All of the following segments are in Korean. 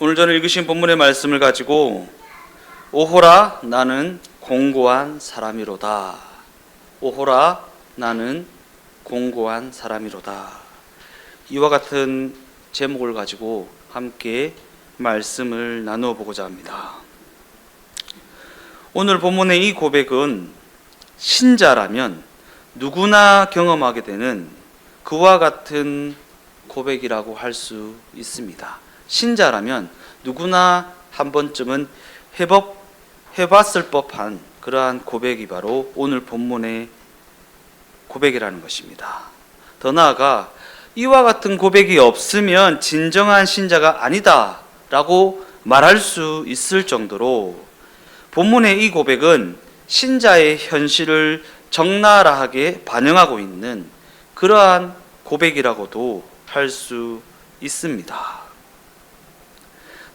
오늘 저는 읽으신 본문의 말씀을 가지고 오호라 나는 공고한 사람이로다. 오호라 나는 공고한 사람이로다. 이와 같은 제목을 가지고 함께 말씀을 나누어 보고자 합니다. 오늘 본문의 이 고백은 신자라면 누구나 경험하게 되는 그와 같은 고백이라고 할 수 있습니다. 신자라면 누구나 한 번쯤은 해봤을 법한 그러한 고백이 바로 오늘 본문의 고백이라는 것입니다. 더 나아가 이와 같은 고백이 없으면 진정한 신자가 아니다 라고 말할 수 있을 정도로 본문의 이 고백은 신자의 현실을 적나라하게 반영하고 있는 그러한 고백이라고도 할 수 있습니다.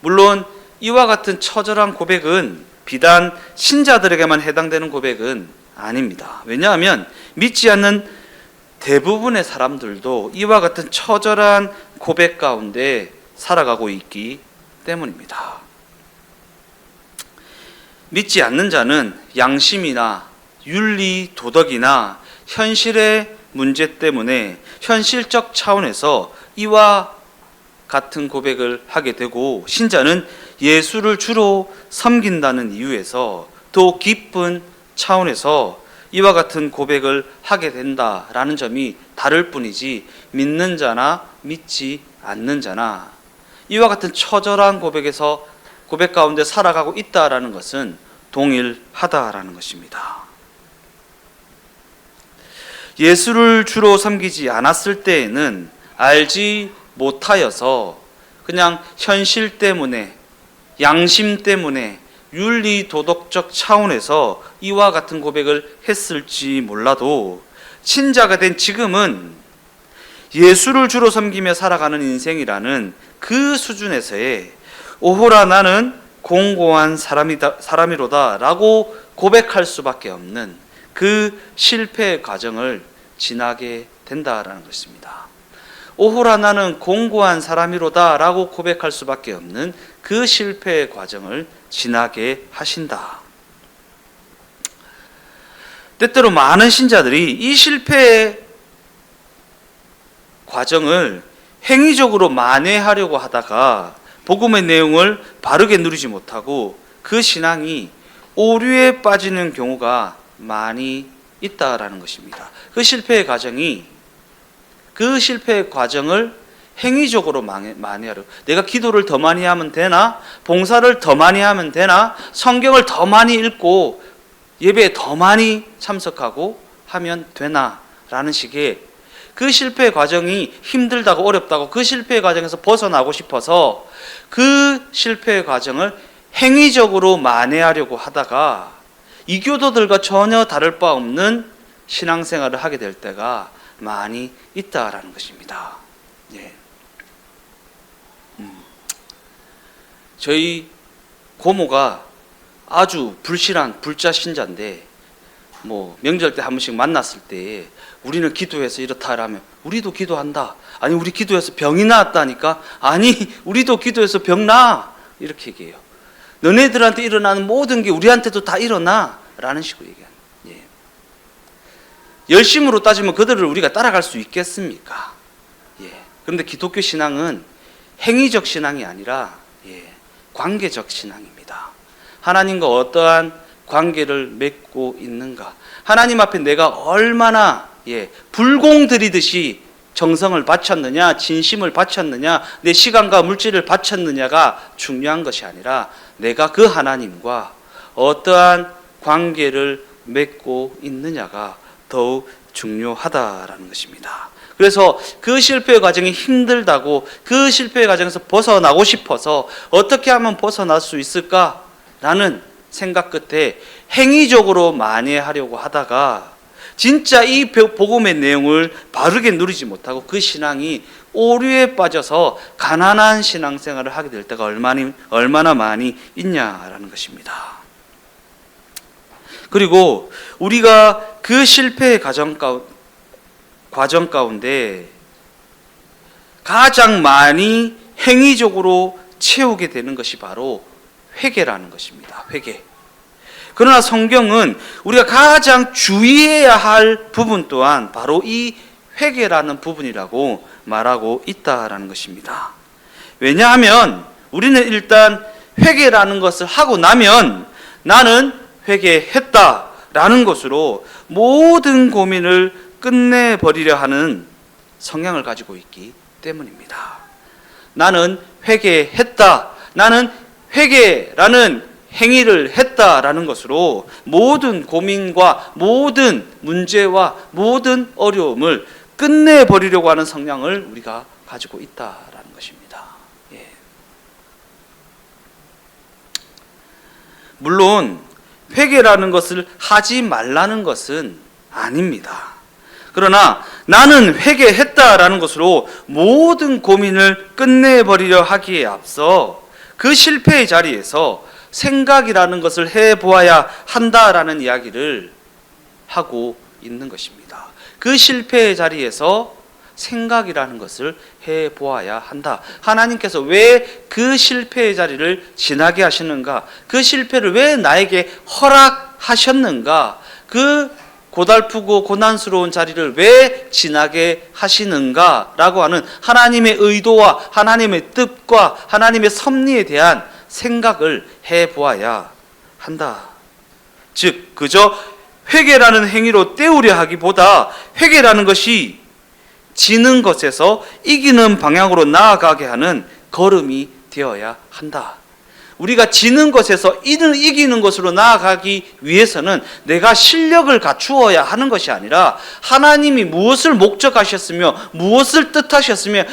물론 이와 같은 처절한 고백은 비단 신자들에게만 해당되는 고백은 아닙니다. 왜냐하면 믿지 않는 대부분의 사람들도 이와 같은 처절한 고백 가운데 살아가고 있기 때문입니다. 믿지 않는 자는 양심이나 윤리, 도덕이나 현실의 문제 때문에 현실적 차원에서 이와 같은 고백을 하게 되고, 신자는 예수를 주로 섬긴다는 이유에서 더 깊은 차원에서 이와 같은 고백을 하게 된다라는 점이 다를 뿐이지, 믿는 자나 믿지 않는 자나 이와 같은 처절한 고백 가운데 살아가고 있다라는 것은 동일하다라는 것입니다. 예수를 주로 섬기지 않았을 때에는 알지 못하여서 그냥 현실 때문에, 양심 때문에, 윤리 도덕적 차원에서 이와 같은 고백을 했을지 몰라도, 신자가 된 지금은 예수를 주로 섬기며 살아가는 인생이라는 그 수준에서의 오호라 나는 공고한 사람이로다 라고 고백할 수밖에 없는 그 실패의 과정을 지나게 된다라는 것입니다. 오호라 나는 공고한 사람이로다 라고 고백할 수밖에 없는 그 실패의 과정을 지나게 하신다. 때때로 많은 신자들이 이 실패의 과정을 행위적으로 만회하려고 하다가 복음의 내용을 바르게 누리지 못하고 그 신앙이 오류에 빠지는 경우가 많이 있다라는 것입니다. 그 실패의 과정을 행위적으로 만회하려, 내가 기도를 더 많이 하면 되나? 봉사를 더 많이 하면 되나? 성경을 더 많이 읽고 예배에 더 많이 참석하고 하면 되나? 라는 식의 그 실패의 과정이 힘들다고 어렵다고 그 실패의 과정에서 벗어나고 싶어서 그 실패의 과정을 행위적으로 만회하려고 하다가 이교도들과 전혀 다를 바 없는 신앙생활을 하게 될 때가 많이 있다라는 것입니다. 예. 저희 고모가 아주 불신한 불자 신자인데, 명절 때 한 번씩 만났을 때 우리는 기도해서 이렇다 하면 우리도 기도한다. 아니, 우리 기도해서 병이 나았다니까. 아니, 우리도 기도해서 병 나. 이렇게 얘기해요. 너네들한테 일어나는 모든 게 우리한테도 다 일어나 라는 식으로 얘기해요. 예. 열심으로 따지면 그들을 우리가 따라갈 수 있겠습니까? 예. 그런데 기독교 신앙은 행위적 신앙이 아니라 관계적 신앙입니다. 하나님과 어떠한 관계를 맺고 있는가, 하나님 앞에 내가 얼마나 불공 들이듯이 정성을 바쳤느냐, 진심을 바쳤느냐, 내 시간과 물질을 바쳤느냐가 중요한 것이 아니라 내가 그 하나님과 어떠한 관계를 맺고 있느냐가 더욱 중요하다라는 것입니다. 그래서 그 실패의 과정이 힘들다고, 그 실패의 과정에서 벗어나고 싶어서 어떻게 하면 벗어날 수 있을까라는 생각 끝에 행위적으로 만회하려고 하다가 진짜 이 복음의 내용을 바르게 누리지 못하고 그 신앙이 오류에 빠져서 가난한 신앙생활을 하게 될 때가 얼마나 많이 있냐라는 것입니다. 그리고 우리가 그 실패의 과정 가운데 가장 많이 행위적으로 채우게 되는 것이 바로 회개라는 것입니다. 회개. 그러나 성경은 우리가 가장 주의해야 할 부분 또한 바로 이 회개라는 부분이라고 말하고 있다라는 것입니다. 왜냐하면 우리는 일단 회개라는 것을 하고 나면 나는 회개했다라는 것으로 모든 고민을 끝내버리려 하는 성향을 가지고 있기 때문입니다. 나는 회개했다. 나는 회개라는 행위를 했다라는 것으로 모든 고민과 모든 문제와 모든 어려움을 끝내버리려고 하는 성향을 우리가 가지고 있다라는 것입니다. 예. 물론 회개라는 것을 하지 말라는 것은 아닙니다. 그러나 나는 회개했다라는 것으로 모든 고민을 끝내버리려 하기에 앞서 그 실패의 자리에서 생각이라는 것을 해보아야 한다라는 이야기를 하고 있는 것입니다. 그 실패의 자리에서 생각이라는 것을 해보아야 한다. 하나님께서 왜 그 실패의 자리를 지나게 하시는가? 그 실패를 왜 나에게 허락하셨는가? 그 고달프고 고난스러운 자리를 왜 지나게 하시는가? 라고 하는 하나님의 의도와 하나님의 뜻과 하나님의 섭리에 대한 생각을 해보아야 한다. 즉 그저 회개라는 행위로 때우려 하기보다 회개라는 것이 지는 것에서 이기는 방향으로 나아가게 하는 걸음이 되어야 한다. 우리가 지는 것에서 이기는 것으로 나아가기 위해서는 내가 실력을 갖추어야 하는 것이 아니라 하나님이 무엇을 목적하셨으며 무엇을 뜻하셨으며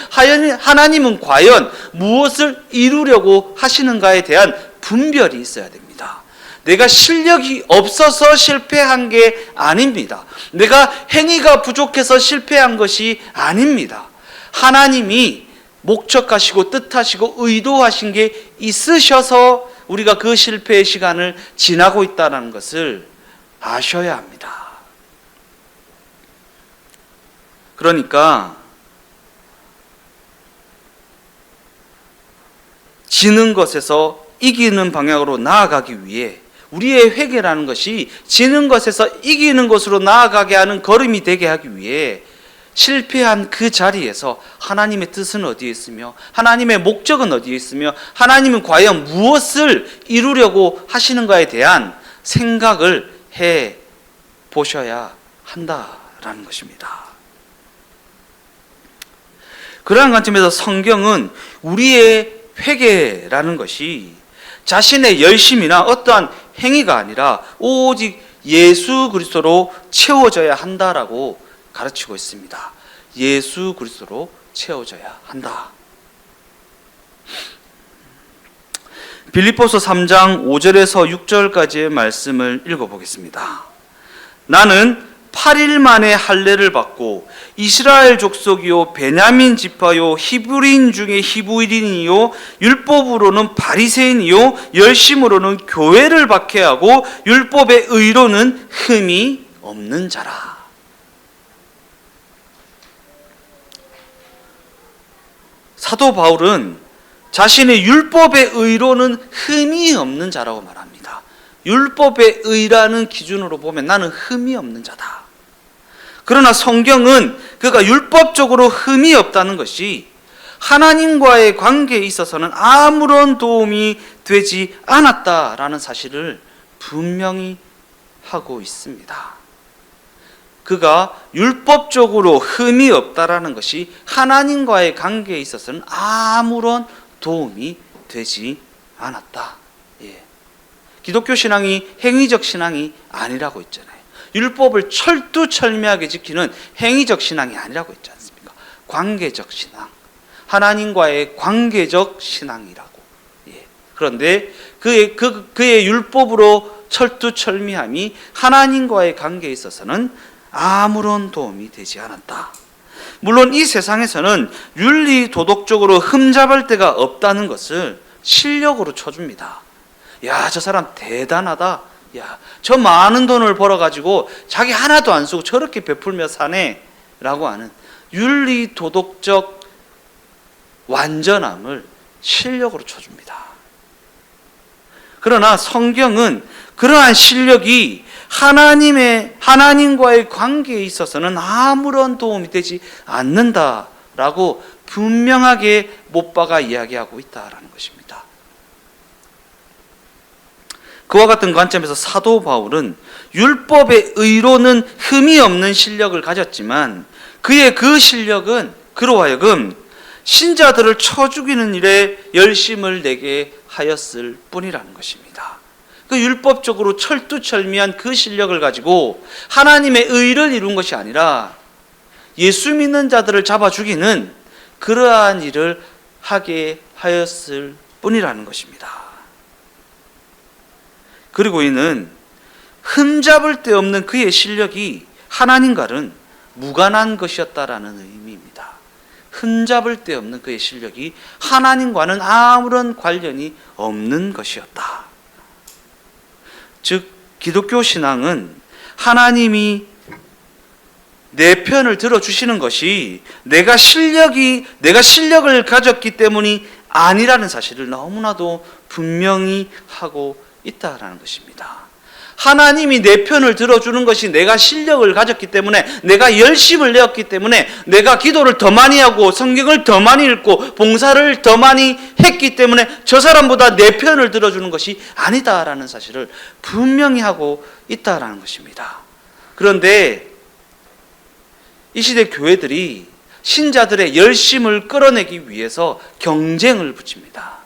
하나님은 과연 무엇을 이루려고 하시는가에 대한 분별이 있어야 됩니다. 내가 실력이 없어서 실패한 게 아닙니다. 내가 행위가 부족해서 실패한 것이 아닙니다. 하나님이 목적하시고 뜻하시고 의도하신 게 있으셔서 우리가 그 실패의 시간을 지나고 있다는 것을 아셔야 합니다. 그러니까 지는 것에서 이기는 방향으로 나아가기 위해 우리의 회개라는 것이 지는 것에서 이기는 것으로 나아가게 하는 걸음이 되게 하기 위해 실패한 그 자리에서 하나님의 뜻은 어디에 있으며 하나님의 목적은 어디에 있으며 하나님은 과연 무엇을 이루려고 하시는가에 대한 생각을 해 보셔야 한다라는 것입니다. 그러한 관점에서 성경은 우리의 회개라는 것이 자신의 열심이나 어떠한 행위가 아니라 오직 예수 그리스도로 채워져야 한다라고 가르치고 있습니다. 예수 그리스도로 채워져야 한다. 빌립보서 3장 5절에서 6절까지의 말씀을 읽어보겠습니다. 나는 8일 만에 할례를 받고 이스라엘 족속이요 베냐민 지파요 히브리인 중에 히브리인이요 율법으로는 바리새인이요 열심으로는 교회를 박해하고 율법의 의로는 흠이 없는 자라. 사도 바울은 자신의 율법의 의로는 흠이 없는 자라고 말합니다. 율법의 의라는 기준으로 보면 나는 흠이 없는 자다. 그러나 성경은 그가 율법적으로 흠이 없다는 것이 하나님과의 관계에 있어서는 아무런 도움이 되지 않았다라는 사실을 분명히 하고 있습니다. 그가 율법적으로 흠이 없다라는 것이 하나님과의 관계에 있어서는 아무런 도움이 되지 않았다. 예. 기독교 신앙이 행위적 신앙이 아니라고 했잖아요. 율법을 철두철미하게 지키는 행위적 신앙이 아니라고 했지 않습니까? 관계적 신앙. 하나님과의 관계적 신앙이라고. 예. 그런데 그의 율법으로 철두철미함이 하나님과의 관계에 있어서는 아무런 도움이 되지 않았다. 물론 이 세상에서는 윤리 도덕적으로 흠잡을 데가 없다는 것을 실력으로 쳐줍니다. 야, 저 사람 대단하다. 야, 저 많은 돈을 벌어가지고 자기 하나도 안 쓰고 저렇게 베풀며 사네 라고 하는 윤리 도덕적 완전함을 실력으로 쳐줍니다. 그러나 성경은 그러한 실력이 하나님과의 관계에 있어서는 아무런 도움이 되지 않는다라고 분명하게 못 박아 이야기하고 있다라는 것입니다. 그와 같은 관점에서 사도 바울은 율법의 의로는 흠이 없는 실력을 가졌지만 그의 그 실력은 그로 하여금 신자들을 쳐 죽이는 일에 열심을 내게 하였을 뿐이라는 것입니다. 그 율법적으로 철두철미한 그 실력을 가지고 하나님의 의를 이룬 것이 아니라 예수 믿는 자들을 잡아 죽이는 그러한 일을 하게 하였을 뿐이라는 것입니다. 그리고 이는 흠잡을 데 없는 그의 실력이 하나님과는 무관한 것이었다라는 의미입니다. 흠잡을 데 없는 그의 실력이 하나님과는 아무런 관련이 없는 것이었다. 즉 기독교 신앙은 하나님이 내 편을 들어주시는 것이 내가 실력을 가졌기 때문이 아니라는 사실을 너무나도 분명히 하고 있다라는 것입니다. 하나님이 내 편을 들어주는 것이 내가 실력을 가졌기 때문에, 내가 열심을 내었기 때문에, 내가 기도를 더 많이 하고 성경을 더 많이 읽고 봉사를 더 많이 했기 때문에 저 사람보다 내 편을 들어주는 것이 아니다라는 사실을 분명히 하고 있다라는 것입니다. 그런데 이 시대 교회들이 신자들의 열심을 끌어내기 위해서 경쟁을 붙입니다.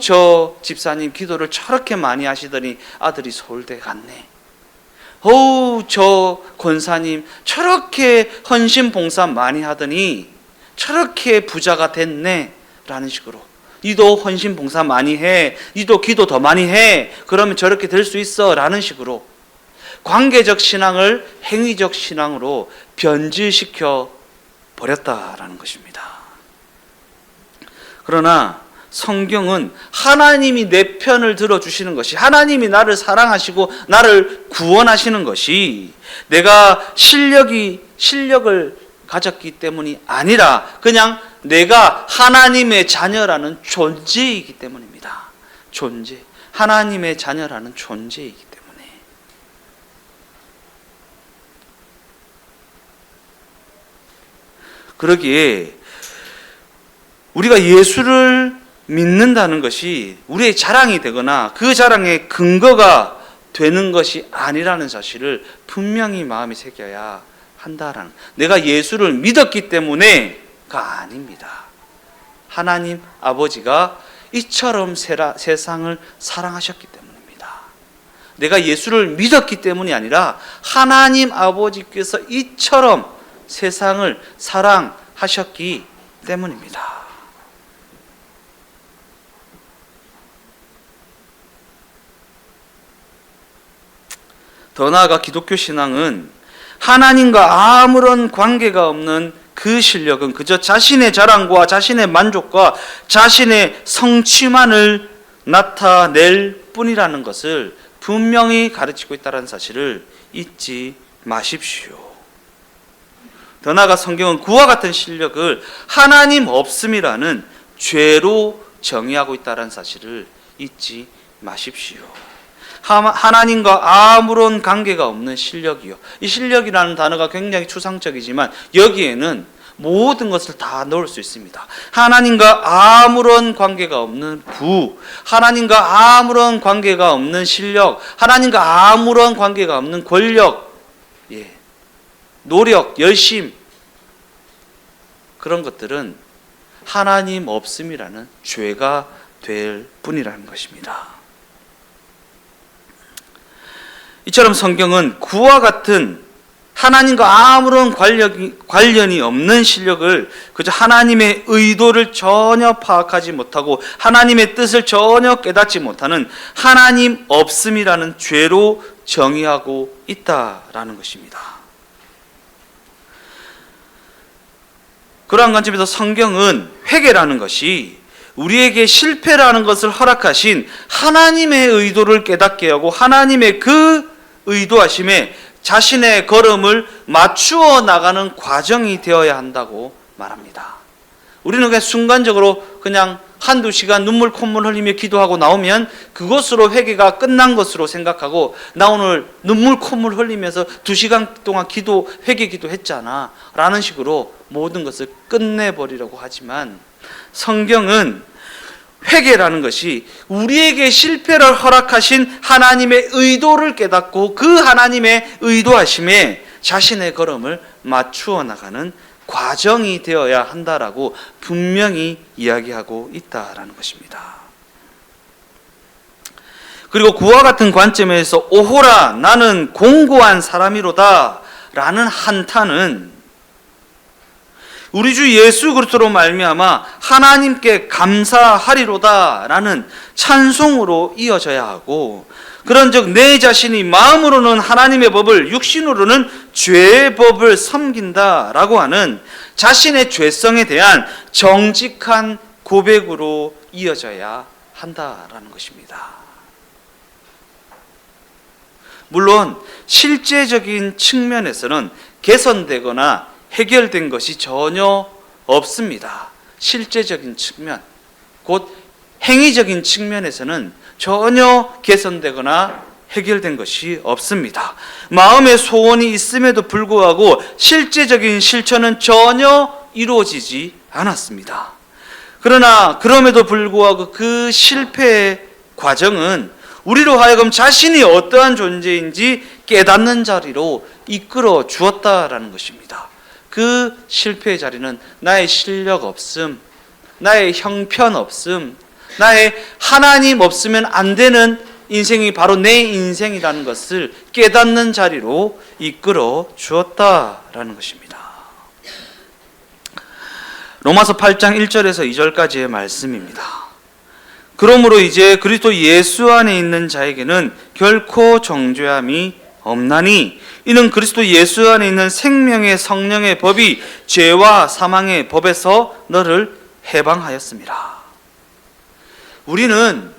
저 집사님 기도를 저렇게 많이 하시더니 아들이 서울대 갔네. 저 권사님 저렇게 헌신 봉사 많이 하더니 저렇게 부자가 됐네. 라는 식으로. 니도 헌신 봉사 많이 해. 니도 기도 더 많이 해. 그러면 저렇게 될 수 있어. 라는 식으로 관계적 신앙을 행위적 신앙으로 변질시켜 버렸다라는 것입니다. 그러나 성경은 하나님이 내 편을 들어주시는 것이, 하나님이 나를 사랑하시고 나를 구원하시는 것이 내가 실력을 가졌기 때문이 아니라 그냥 내가 하나님의 자녀라는 존재이기 때문입니다. 하나님의 자녀라는 존재이기 때문에. 그러기에 우리가 예수를 믿는다는 것이 우리의 자랑이 되거나 그 자랑의 근거가 되는 것이 아니라는 사실을 분명히 마음에 새겨야 한다라는, 내가 예수를 믿었기 때문에가 아닙니다. 하나님 아버지가 이처럼 세상을 사랑하셨기 때문입니다. 내가 예수를 믿었기 때문이 아니라 하나님 아버지께서 이처럼 세상을 사랑하셨기 때문입니다. 더 나아가 기독교 신앙은 하나님과 아무런 관계가 없는 그 실력은 그저 자신의 자랑과 자신의 만족과 자신의 성취만을 나타낼 뿐이라는 것을 분명히 가르치고 있다는 사실을 잊지 마십시오. 더 나아가 성경은 그와 같은 실력을 하나님 없음이라는 죄로 정의하고 있다는 사실을 잊지 마십시오. 하나님과 아무런 관계가 없는 실력이요. 이 실력이라는 단어가 굉장히 추상적이지만 여기에는 모든 것을 다 넣을 수 있습니다. 하나님과 아무런 관계가 없는 하나님과 아무런 관계가 없는 실력, 하나님과 아무런 관계가 없는 권력, 노력, 열심, 그런 것들은 하나님 없음이라는 죄가 될 뿐이라는 것입니다. 이처럼 성경은 그와 같은 하나님과 아무런 관련이 없는 실력을 그저 하나님의 의도를 전혀 파악하지 못하고 하나님의 뜻을 전혀 깨닫지 못하는 하나님 없음이라는 죄로 정의하고 있다라는 것입니다. 그러한 관점에서 성경은 회개라는 것이 우리에게 실패라는 것을 허락하신 하나님의 의도를 깨닫게 하고 하나님의 그 의도하심에 자신의 걸음을 맞추어 나가는 과정이 되어야 한다고 말합니다. 우리는 그냥 순간적으로 그냥 한두 시간 눈물 콧물 흘리며 기도하고 나오면 그것으로 회개가 끝난 것으로 생각하고, 나 오늘 눈물 콧물 흘리면서 2시간 동안 회개 기도했잖아 라는 식으로 모든 것을 끝내버리려고 하지만, 성경은 회개라는 것이 우리에게 실패를 허락하신 하나님의 의도를 깨닫고 그 하나님의 의도하심에 자신의 걸음을 맞추어 나가는 과정이 되어야 한다라고 분명히 이야기하고 있다라는 것입니다. 그리고 그와 같은 관점에서 오호라 나는 공고한 사람이로다 라는 한탄은 우리 주 예수 그리스도로 말미암아 하나님께 감사하리로다 라는 찬송으로 이어져야 하고, 그런즉 내 자신이 마음으로는 하나님의 법을, 육신으로는 죄의 법을 섬긴다라고 하는 자신의 죄성에 대한 정직한 고백으로 이어져야 한다라는 것입니다. 물론 실제적인 측면에서는 개선되거나 해결된 것이 전혀 없습니다. 실제적인 측면, 곧 행위적인 측면에서는 전혀 개선되거나 해결된 것이 없습니다. 마음의 소원이 있음에도 불구하고 실제적인 실천은 전혀 이루어지지 않았습니다. 그러나 그럼에도 불구하고 그 실패의 과정은 우리로 하여금 자신이 어떠한 존재인지 깨닫는 자리로 이끌어 주었다라는 것입니다. 그 실패의 자리는 나의 실력 없음, 나의 형편 없음, 나의 하나님 없으면 안 되는 인생이 바로 내 인생이라는 것을 깨닫는 자리로 이끌어 주었다라는 것입니다. 로마서 8장 1절에서 2절까지의 말씀입니다. 그러므로 이제 그리스도 예수 안에 있는 자에게는 결코 정죄함이 없나니 이는 그리스도 예수 안에 있는 생명의 성령의 법이 죄와 사망의 법에서 너를 해방하였습니다. 우리는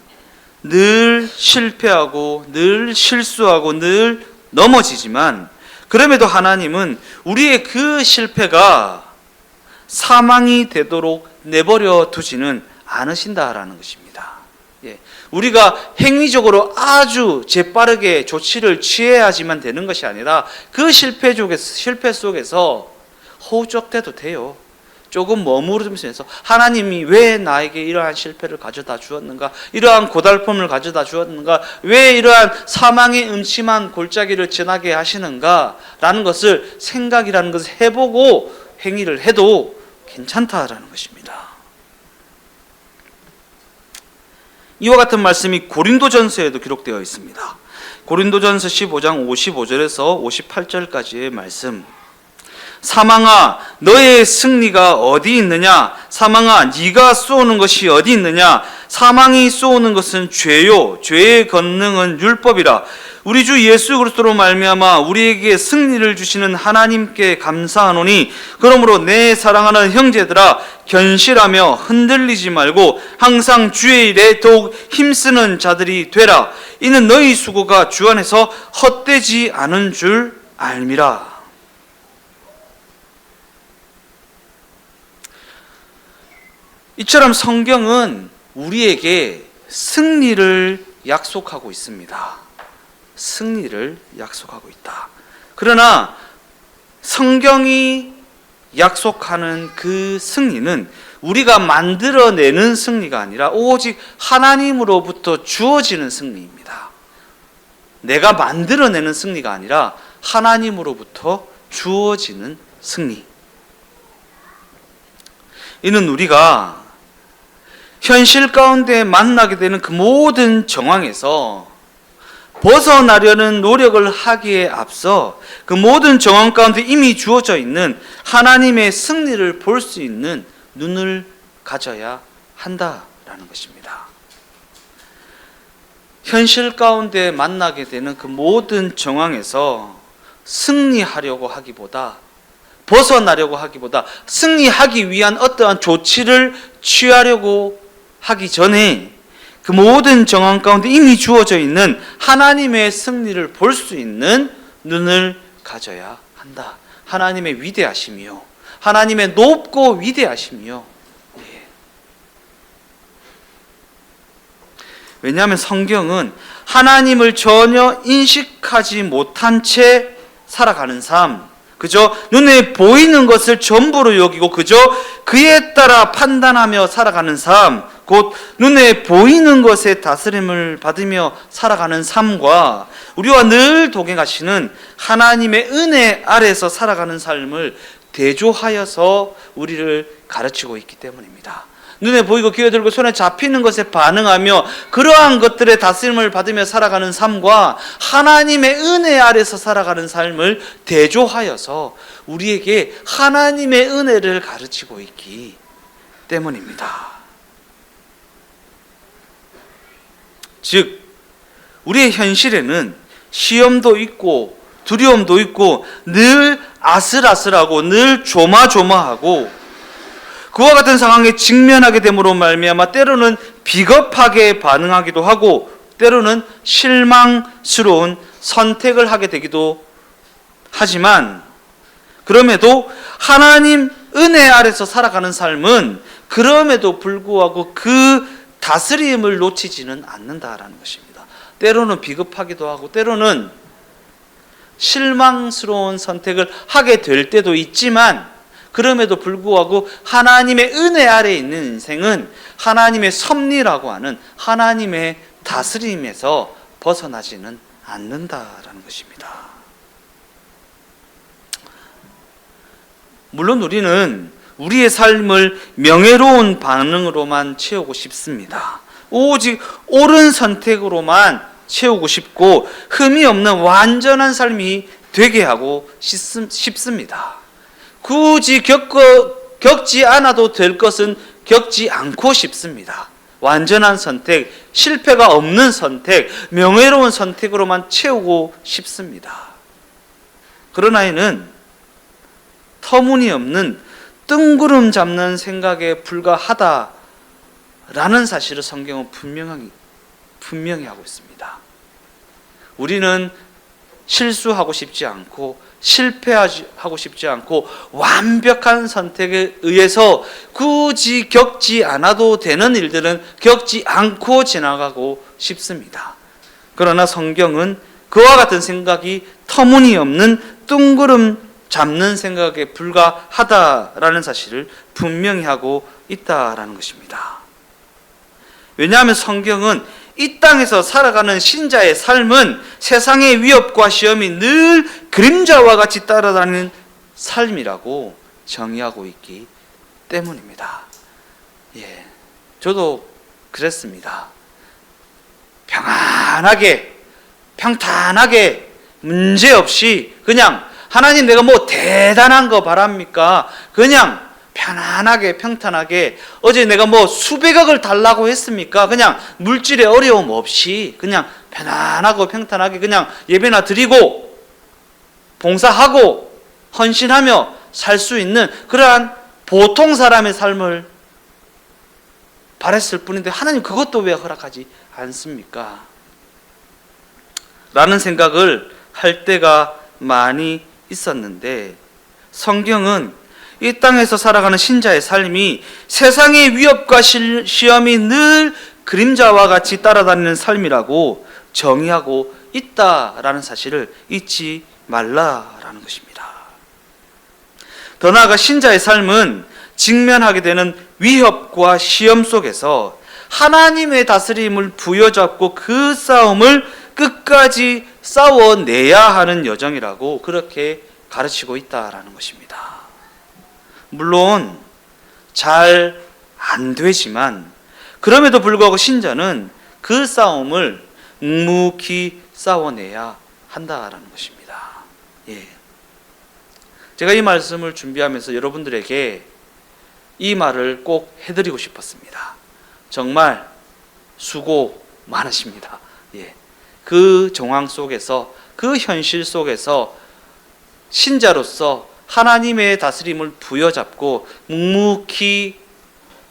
늘 실패하고 늘 실수하고 늘 넘어지지만, 그럼에도 하나님은 우리의 그 실패가 사망이 되도록 내버려 두지는 않으신다라는 것입니다. 우리가 행위적으로 아주 재빠르게 조치를 취해야지만 되는 것이 아니라 그 실패 속에서 허우적대도 돼요. 조금 머무르면서 하나님이 왜 나에게 이러한 실패를 가져다 주었는가, 이러한 고달픔을 가져다 주었는가, 왜 이러한 사망의 음침한 골짜기를 지나게 하시는가 라는 것을 생각이라는 것을 해보고 행위를 해도 괜찮다라는 것입니다. 이와 같은 말씀이 고린도전서에도 기록되어 있습니다. 고린도전서 15장 55절에서 58절까지의 말씀. 사망아 너의 승리가 어디 있느냐, 사망아 네가 쏘는 것이 어디 있느냐, 사망이 쏘는 것은 죄요 죄의 권능은 율법이라. 우리 주 예수 그리스도로 말미암아 우리에게 승리를 주시는 하나님께 감사하노니, 그러므로 내 사랑하는 형제들아 견실하며 흔들리지 말고 항상 주의 일에 더욱 힘쓰는 자들이 되라. 이는 너희 수고가 주 안에서 헛되지 않은 줄 알미라. 이처럼 성경은 우리에게 승리를 약속하고 있습니다. 승리를 약속하고 있다. 그러나 성경이 약속하는 그 승리는 우리가 만들어내는 승리가 아니라 오직 하나님으로부터 주어지는 승리입니다. 내가 만들어내는 승리가 아니라 하나님으로부터 주어지는 승리. 이는 우리가 현실 가운데 만나게 되는 그 모든 정황에서 벗어나려는 노력을 하기에 앞서 그 모든 정황 가운데 이미 주어져 있는 하나님의 승리를 볼 수 있는 눈을 가져야 한다라는 것입니다. 현실 가운데 만나게 되는 그 모든 정황에서 승리하려고 하기보다, 벗어나려고 하기보다 승리하기 위한 어떠한 조치를 취하려고 하기 전에 그 모든 정황 가운데 이미 주어져 있는 하나님의 승리를 볼 수 있는 눈을 가져야 한다. 하나님의 위대하심이요, 하나님의 높고 위대하심이요, 왜냐하면 성경은 하나님을 전혀 인식하지 못한 채 살아가는 삶, 그저 눈에 보이는 것을 전부로 여기고 그저 그에 따라 판단하며 살아가는 삶, 곧 눈에 보이는 것에 다스림을 받으며 살아가는 삶과 우리와 늘 동행하시는 하나님의 은혜 아래에서 살아가는 삶을 대조하여서 우리를 가르치고 있기 때문입니다. 눈에 보이고 귀에 들고 손에 잡히는 것에 반응하며 그러한 것들의 다스림을 받으며 살아가는 삶과 하나님의 은혜 아래서 살아가는 삶을 대조하여서 우리에게 하나님의 은혜를 가르치고 있기 때문입니다. 즉 우리의 현실에는 시험도 있고 두려움도 있고 늘 아슬아슬하고 늘 조마조마하고 그와 같은 상황에 직면하게 됨으로 말미암아 때로는 비겁하게 반응하기도 하고 때로는 실망스러운 선택을 하게 되기도 하지만 그럼에도 하나님 은혜 아래서 살아가는 삶은 그럼에도 불구하고 그 다스림을 놓치지는 않는다라는 것입니다. 때로는 비겁하기도 하고 때로는 실망스러운 선택을 하게 될 때도 있지만 그럼에도 불구하고 하나님의 은혜 아래에 있는 인생은 하나님의 섭리라고 하는 하나님의 다스림에서 벗어나지는 않는다라는 것입니다. 물론 우리는 우리의 삶을 명예로운 반응으로만 채우고 싶습니다. 오직 옳은 선택으로만 채우고 싶고 흠이 없는 완전한 삶이 되게 하고 싶습니다. 굳이 겪지 않아도 될 것은 겪지 않고 싶습니다. 완전한 선택, 실패가 없는 선택, 명예로운 선택으로만 채우고 싶습니다. 그러나 이는 터무니없는 뜬구름 잡는 생각에 불과하다라는 사실을 성경은 분명히 하고 있습니다. 우리는 실수하고 싶지 않고 실패하고 싶지 않고 완벽한 선택에 의해서 굳이 겪지 않아도 되는 일들은 겪지 않고 지나가고 싶습니다. 그러나 성경은 그와 같은 생각이 터무니없는 뜬구름 잡는 생각에 불과하다라는 사실을 분명히 하고 있다라는 것입니다. 왜냐하면 성경은 이 땅에서 살아가는 신자의 삶은 세상의 위협과 시험이 늘 그림자와 같이 따라다니는 삶이라고 정의하고 있기 때문입니다. 저도 그랬습니다. 평탄하게 문제없이 그냥 하나님 내가 뭐 대단한 거 바랍니까? 그냥 편안하게 평탄하게 어제 내가 뭐 수백억을 달라고 했습니까? 그냥 물질의 어려움 없이 그냥 편안하고 평탄하게 그냥 예배나 드리고 봉사하고 헌신하며 살 수 있는 그러한 보통 사람의 삶을 바랬을 뿐인데 하나님 그것도 왜 허락하지 않습니까? 라는 생각을 할 때가 많이 있었는데 성경은 이 땅에서 살아가는 신자의 삶이 세상의 위협과 시험이 늘 그림자와 같이 따라다니는 삶이라고 정의하고 있다라는 사실을 잊지 말라라는 것입니다. 더 나아가 신자의 삶은 직면하게 되는 위협과 시험 속에서 하나님의 다스림을 부여잡고 그 싸움을 끝까지 싸워내야 하는 여정이라고 그렇게 가르치고 있다라는 것입니다. 물론 잘 안 되지만 그럼에도 불구하고 신자는 그 싸움을 묵묵히 싸워내야 한다라는 것입니다. 제가 이 말씀을 준비하면서 여러분들에게 이 말을 꼭 해드리고 싶었습니다. 정말 수고 많으십니다. 그 정황 속에서 그 현실 속에서 신자로서 하나님의 다스림을 부여잡고 묵묵히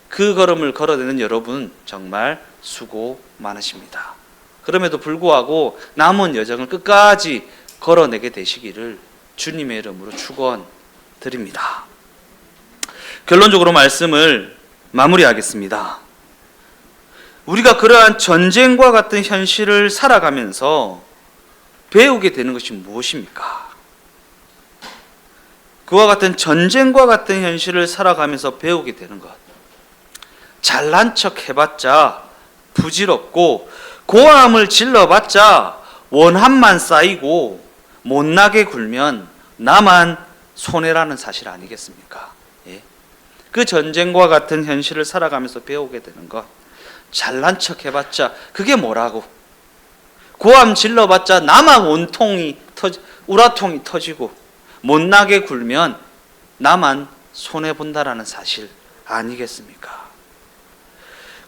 그 걸음을 걸어내는 여러분 정말 수고 많으십니다. 그럼에도 불구하고 남은 여정을 끝까지 걸어내게 되시기를 주님의 이름으로 축원드립니다. 결론적으로 말씀을 마무리하겠습니다. 우리가 그러한 전쟁과 같은 현실을 살아가면서 배우게 되는 것이 무엇입니까? 그와 같은 전쟁과 같은 현실을 살아가면서 배우게 되는 것. 잘난 척 해봤자 부질없고 고함을 질러봤자 원한만 쌓이고 못나게 굴면 나만 손해라는 사실 아니겠습니까? 예. 그 전쟁과 같은 현실을 살아가면서 배우게 되는 것. 잘난 척 해봤자 그게 뭐라고? 고함 질러봤자 나만 우라통이 터지고 못나게 굴면 나만 손해본다라는 사실 아니겠습니까?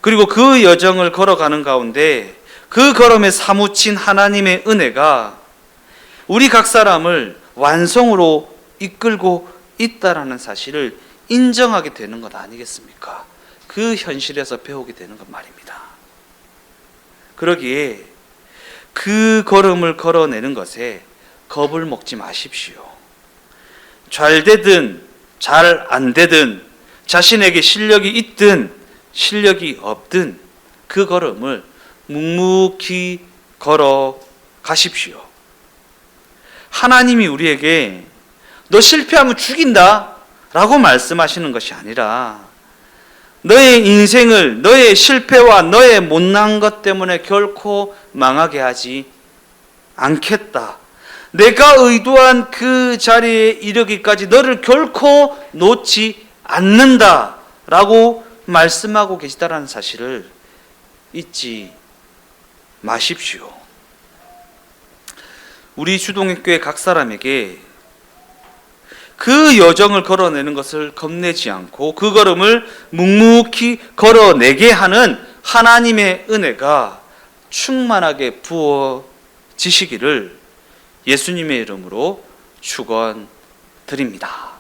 그리고 그 여정을 걸어가는 가운데 그 걸음에 사무친 하나님의 은혜가 우리 각 사람을 완성으로 이끌고 있다라는 사실을 인정하게 되는 것 아니겠습니까? 그 현실에서 배우게 되는 것 말입니다. 그러기에 그 걸음을 걸어내는 것에 겁을 먹지 마십시오. 잘 되든 잘 안 되든 자신에게 실력이 있든 실력이 없든 그 걸음을 묵묵히 걸어 가십시오. 하나님이 우리에게 너 실패하면 죽인다 라고 말씀하시는 것이 아니라 너의 인생을 너의 실패와 너의 못난 것 때문에 결코 망하게 하지 않겠다. 내가 의도한 그 자리에 이르기까지 너를 결코 놓지 않는다 라고 말씀하고 계시다라는 사실을 잊지 마십시오. 우리 주동익교회 각 사람에게 그 여정을 걸어내는 것을 겁내지 않고 그 걸음을 묵묵히 걸어내게 하는 하나님의 은혜가 충만하게 부어지시기를 예수님의 이름으로 축원드립니다.